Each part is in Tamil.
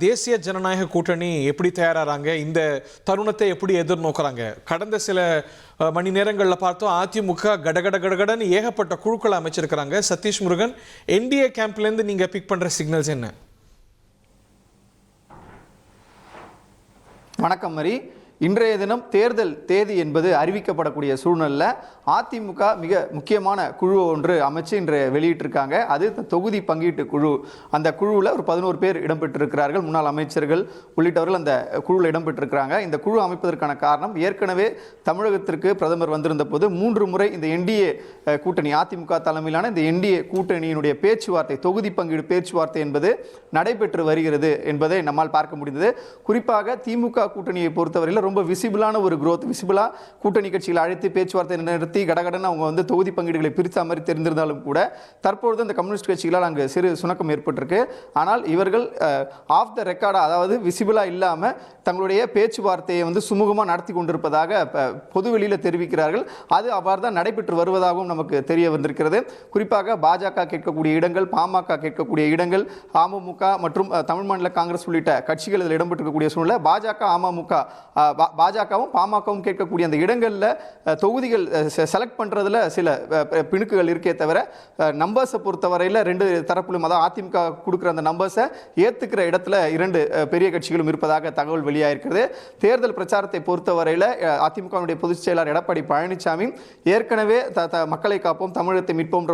தேசிய ஜனநாயக கூட்டணி எப்படி தயாராகிறாங்க, இந்த தருணத்தை எப்படி எதிர்நோக்குறாங்க? கடந்த சில மணி நேரங்களில் பார்த்தோம், அதிமுக கடகடன்னு ஏகப்பட்ட குழுக்களை அமைச்சிருக்கிறாங்க. சதீஷ் முருகன், என்டிஏ கேம்ப்லேருந்து நீங்கள் பிக் பண்ணுற சிக்னல்ஸ் என்ன? வணக்கம் மரி. இன்றைய தினம் தேர்தல் தேதி என்பது அறிவிக்கப்படக்கூடிய சூழ்நிலையில் அதிமுக மிக முக்கியமான குழு ஒன்று அமைச்சு இன்று வெளியிட்டிருக்காங்க. அது தொகுதி பங்கீட்டு குழு. அந்த குழுவில் ஒரு 11 பேர் இடம்பெற்றிருக்கிறார்கள். முன்னாள் அமைச்சர்கள் உள்ளிட்டவர்கள் அந்த குழுவில் இடம்பெற்றிருக்கிறாங்க. இந்த குழு அமைப்பதற்கான காரணம், ஏற்கனவே தமிழகத்திற்கு பிரதமர் வந்திருந்த போது 3 முறை இந்த என்டிஏ கூட்டணி, அதிமுக தலைமையிலான இந்த என்டிஏ கூட்டணியினுடைய பேச்சுவார்த்தை, தொகுதி பங்கீடு பேச்சுவார்த்தை என்பது நடைபெற்று வருகிறது என்பதை நம்மால் பார்க்க முடிந்தது. குறிப்பாக திமுக கூட்டணியை பொறுத்தவரையில் ரொம்ப விசிபிளான ஒரு growth, விசிபிளா கூட்டணி கட்சிகளை அழைத்து பேச்சுவார்த்தை நடத்தி கடகடன்னு அவங்க வந்து தொகுதி பங்கீடுகளை பிரித்த மாதிரி தெரிந்திருந்தாலும் கூட தற்பொழுது இந்த கம்யூனிஸ்ட் கட்சிகளால் அங்கு சிறு சுணக்கம் ஏற்பட்டிருக்கு. ஆனால் இவர்கள் ஆஃப் த ரெக்கார்டா, அதாவது விசிபிளா இல்லாமல் தங்களுடைய பேச்சுவார்த்தையை வந்து சுமூகமாக நடத்தி கொண்டிருப்பதாக பொதுவெளியில் தெரிவிக்கிறார்கள். அது அவ்வாறு தான் நடைபெற்று வருவதாகவும் நமக்கு தெரிய வந்திருக்கிறது. குறிப்பாக பாஜக கேட்கக்கூடிய இடங்கள், பாமக கேட்கக்கூடிய இடங்கள், அமமுக மற்றும் தமிழ் மாநில காங்கிரஸ் உள்ளிட்ட கட்சிகள் இதில் இடம்பெற்றிருக்கக்கூடிய சூழ்நிலை. பாஜகவும் பாமகவும் கேட்கக்கூடிய அந்த இடங்களில் தொகுதிகள் செலக்ட் பண்ணுறதுல சில பிணுக்குகள் இருக்கே தவிர, நம்பர்ஸை பொறுத்தவரையில் 2 தரப்பிலும், அதாவது அதிமுக கொடுக்குற அந்த நம்பர்ஸை ஏற்றுக்கிற இடத்துல 2 பெரிய கட்சிகளும் இருப்பதாக தகவல் வெளியாகிருக்கிறது. தேர்தல் பிரச்சாரத்தை பொறுத்தவரையில் அதிமுகவுடைய பொதுச் செயலாளர் எடப்பாடி பழனிசாமி ஏற்கனவே மக்களை காப்போம், தமிழகத்தை மீட்போம்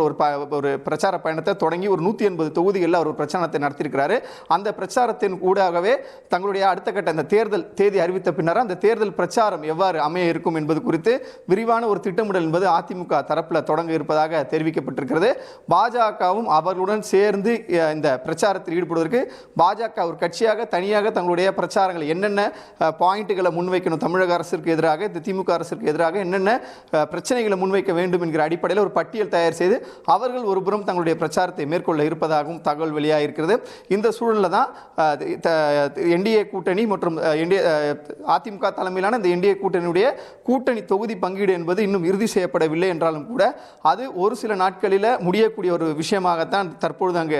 ஒரு பிரச்சார பயணத்தை தொடங்கி ஒரு 180 தொகுதிகளில் அவர் பிரச்சாரத்தை நடத்தியிருக்கிறாரு. அந்த பிரச்சாரத்தின் ஊடாகவே தங்களுடைய அடுத்த கட்ட இந்த தேர்தல் தேதி அறிவித்த பின்னர் அந்த தேர்தல் பிரச்சாரம் எவ்வாறு அமைய இருக்கும் என்பது குறித்து விரிவான ஒரு திட்டமிடல் என்பது அதிமுக தரப்பில் தொடங்க இருப்பதாக தெரிவிக்கப்பட்டிருக்கிறது. பாஜகவும் அவர்களுடன் சேர்ந்து இந்த பிரச்சாரத்தில் ஈடுபடுவதற்கு பாஜக ஒரு கட்சியாக தனியாக தங்களுடைய பிரச்சாரங்கள் என்னென்ன பாயிண்ட்டுகளை முன்வைக்கணும், தமிழக அரசுக்கு எதிராக, இந்த திமுக அரசுக்கு எதிராக என்னென்ன பிரச்சனைகளை முன்வைக்க வேண்டும் என்கிற அடிப்படையில் ஒரு பட்டியல் தயார் செய்து அவர்கள் ஒருபுறம் தங்களுடைய பிரச்சாரத்தை மேற்கொள்ள இருப்பதாகவும் தகவல் வெளியாகிருக்கிறது. இந்த சூழலில் தான் என்டிஏ கூட்டணி மற்றும் அதிமுக தலைமையிலான இந்த என்டிஏ கூட்டணியுடைய கூட்டணி தொகுதி பங்கீடு என்பது இன்னும் இறுதி செய்யப்படவில்லை என்றாலும் கூட அது ஒரு சில நாட்களில் முடியக்கூடிய ஒரு விஷயமாகத்தான் தற்பொழுது அங்கே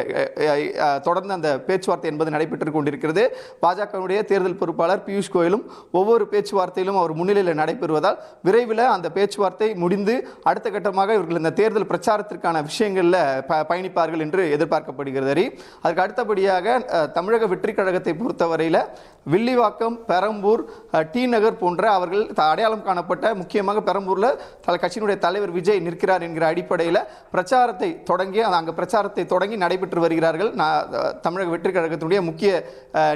தொடர்ந்து அந்த பேச்சுவார்த்தை என்பது நடைபெற்றுக் கொண்டிருக்கிறது. பாஜகவுடைய தேர்தல் பொறுப்பாளர் பியூஷ் கோயலும் ஒவ்வொரு பேச்சுவார்த்தையிலும் அவர் முன்னிலையில் நடைபெறுவதால் விரைவில் அந்த பேச்சுவார்த்தை முடிந்து அடுத்த கட்டமாக இவர்கள் இந்த தேர்தல் பிரச்சாரத்திற்கான விஷயங்களில் பயணிப்பார்கள் என்று எதிர்பார்க்கப்படுகிறது. அதுக்கு அடுத்தபடியாக தமிழக வெற்றி கழகத்தை பொறுத்தவரையில் வில்லிவாக்கம், பெரம்பூர், டி நகர் போன்ற அவர்கள் அடையாளம் காணப்பட்ட, முக்கியமாக பெரம்பூரில் கட்சியினுடைய தலைவர் விஜய் நிற்கிறார் என்கிற அடிப்படையில் பிரச்சாரத்தை தொடங்கி நடைபெற்று வருகிறார்கள். தமிழக வெற்றி கழகத்தினுடைய முக்கிய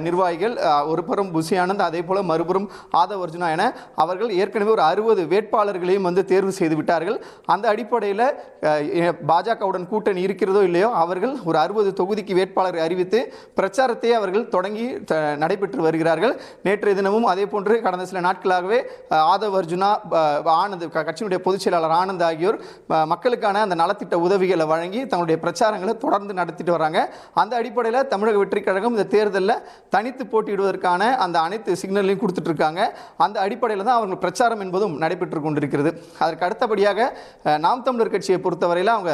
நிர்வாகிகள், ஒரு புறம் புசி ஆனந்த், அதே போல மறுபுறம் ஆதவ் அர்ஜுனா என அவர்கள் ஏற்கனவே ஒரு 60 வேட்பாளர்களையும் வந்து தேர்வு செய்து விட்டார்கள். அந்த அடிப்படையில் பாஜகவுடன் கூட்டணி இருக்கிறதோ இல்லையோ அவர்கள் ஒரு 60 தொகுதிக்கு வேட்பாளரை அறிவித்து பிரச்சாரத்தை அவர்கள் தொடங்கி நடைபெற்று வருகிறார்கள். நேற்றைய தினமும் அதே போன்று கடந்த சில நாட்களாகவே ஆதவ் அர்ஜுனா, ஆனந்த், கட்சியினுடைய பொதுச் செயலாளர் ஆனந்த் ஆகியோர் மக்களுக்கான அந்த நலத்திட்ட உதவிகளை வழங்கி தங்களுடைய பிரச்சாரங்களை தொடர்ந்து நடத்திட்டு வராங்க. அந்த அடிப்படையில் தமிழக வெற்றி கழகம் இந்த தேர்தலில் தனித்து போட்டியிடுவதற்கான அந்த அனைத்து சிக்னலையும் கொடுத்துட்டு இருக்காங்க. அந்த அடிப்படையில் தான் அவர்கள் பிரச்சாரம் என்பதும் நடைபெற்று கொண்டிருக்கிறது. அதற்கு அடுத்தபடியாக நாம் தமிழர் கட்சியை பொறுத்தவரையில் அவங்க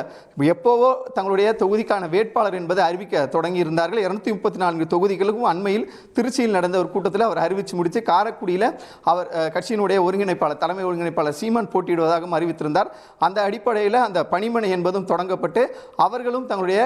எப்போவோ தங்களுடைய தொகுதிக்கான வேட்பாளர் என்பதை அறிவிக்க தொடங்கி இருந்தார்கள். 234 தொகுதிகளுக்கும் அண்மையில் திருச்சியில் நடந்த ஒரு கூட்டத்தில் அவர் அறிவித்து முடித்து காரைக்குடியில் அவர் கட்சியினுடைய ஒருங்கிணைப்பாளர், தலைமை ஒருங்கிணைப்பாளர் சீமான் போட்டியிடுவதாக அறிவித்திருந்தார். அந்த அடிப்படையில் அந்த பணிமனை என்பதும் தொடங்கப்பட்டு அவர்களும் தங்களுடைய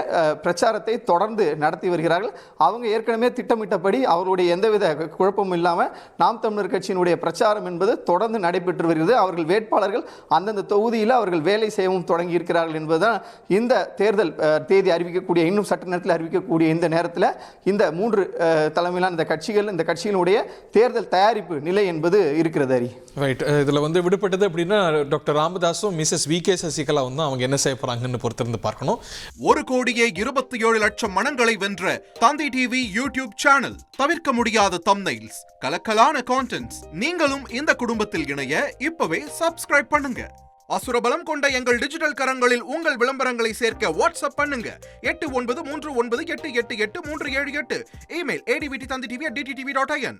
பிரச்சாரத்தை தொடர்ந்து நடத்தி வருகிறார்கள். அவங்க ஏற்கனவே திட்டமிட்டபடி அவர்களுடைய எந்தவித குழப்பமும் இல்லாமல் நாம் தமிழர் கட்சியினுடைய பிரச்சாரம் என்பது தொடர்ந்து நடைபெற்று வருகிறது. அவர்கள் வேட்பாளர்கள் அந்தந்த தொகுதியில் அவர்கள் வேலை செய்யவும் தொடங்கி இருக்கிறார்கள் என்பதுதான் இந்த தேர்தல் தேதி அறிவிக்கக்கூடிய, இன்னும் சற்று நேரத்தில் அறிவிக்கக்கூடிய இந்த நேரத்தில் இந்த 3 தலைமையிலான இந்த கட்சிகளுடைய தேர்தல் தயாரிப்பு நிலை என்பது இருக்கிறது. ரைட். இதில் வந்து விடுபட்டது அப்படின்னா டாக்டர் ராமதாஸும் மிஸ்ஸஸ் வி.கே. சசிகலா வந்து அவங்க என்ன செய்ய போறாங்கன்னு பொறுத்திருந்து பார்க்கணும். 1,27,00,000 மனங்களை வென்ற தந்தி டிவி யூடியூப் சேனல். தவிர்க்க முடியாத தம்ப்நெயில்ஸ், கலக்கலான கான்டென்ட்ஸ். நீங்களும் இந்த குடும்பத்தில் இணைய இப்பவே சப்ஸ்கிரைப் பண்ணுங்க. அசுரபலம் கொண்ட எங்கள் டிஜிட்டல் கரங்களில் உங்கள் விளம்பரங்களை சேர்க்க வாட்ஸ்அப் பண்ணுங்க. 8939888838. Email advttv@dttv.in.